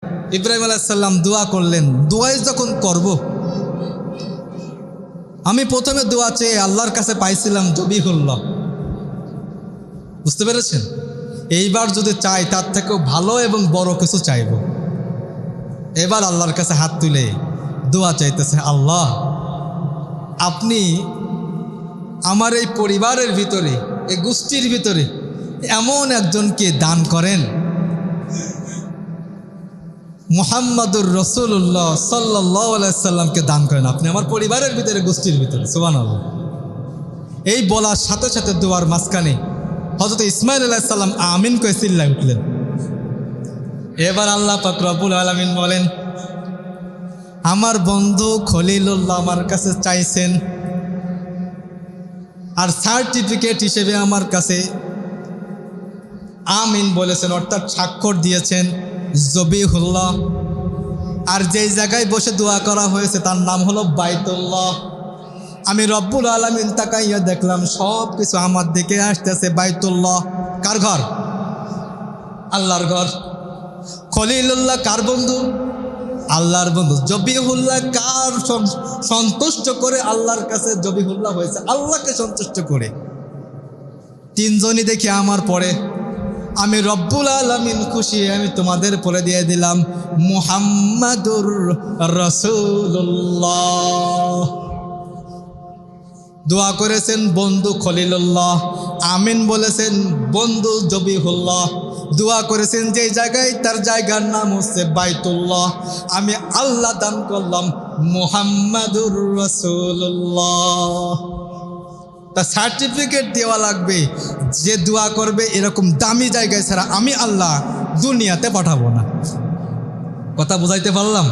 ইব্রাহিম আলাইহিস সালাম দোয়া করলেন। দোয়াই যখন করব, আমি প্রথমে দোয়া চেয়ে আল্লাহর কাছে পাইছিলাম জবিহুল্লাহ। বুঝতে পেরেছেন? এইবার যদি চাই তার থেকেও ভালো এবং বড় কিছু চাইব। এবার আল্লাহর কাছে হাত তুলে দোয়া চাইতেছে, আল্লাহ আপনি আমার এই পরিবারের ভিতরে, এই গোষ্ঠীর ভিতরে এমন একজনকে দান করেন, মুহাম্মাদুর রাসূলুল্লাহ সাল্লাল্লাহু আলাইহি সাল্লামকে দান করেন আপনি আমার পরিবারের ভিতরে, গোষ্ঠীর ভিতরে। সুবহানাল্লাহ। এই বলার সাথে সাথে দোয়ার মাঝখানে হযরত ইসমাঈল আলাইহিস সালাম আমিন কয়ে চিল্লায় উঠলেন। এবার আল্লাহ পাক রব্বুল আলামিন বলেন, আমার বন্ধু খলিলুল্লাহ আমার কাছে চাইছেন, আর সার্টিফিকেট হিসেবে আমার কাছে আমিন বলেছেন, অর্থাৎ স্বাক্ষর দিয়েছেন জবিহুল্লাহ। আর যেই জায়গায় বসে দোয়া করা হয়েছে তার নাম হলো বাইতুল্লাহ। আমি রব্বুল আলামিন তাকাইয়া দেখলাম সব কিছু আমার দিকে আসতেছে। বাইতুল্লাহ কার ঘর? আল্লাহর ঘর। খলিলুল্লাহ কার বন্ধু? আল্লাহর বন্ধু। জবিহুল্লাহ কার সন্তুষ্ট করে আল্লাহর কাছে জবিহুল্লাহ হয়েছে? আল্লাহকে সন্তুষ্ট করে। তিনজনই দেখি আমার পরে। আমি রব্বুল আলামিন খুশি, আমি তোমাদের পরে দিয়ে দিলাম মুহাম্মাদুর রাসূলুল্লাহ। দোয়া করেছেন বন্ধু খলিলুল্লাহ, আমিন বলেছেন বন্ধু জবিহুল্লাহ। দোয়া করেছেন যে জায়গায়, তার জায়গার নাম হচ্ছে বাইতুল্লাহ। আমি আল্লাহ দান করলাম মুহাম্মাদুর রাসূলুল্লাহ। তা সার্টিফিকেট দেওয়া লাগবে, যে দোয়া করবে এরকম দামি জায়গায় ছাড়া আমি আল্লাহ দুনিয়াতে পাঠাবো না। কথা বুঝাইতে পারলাম?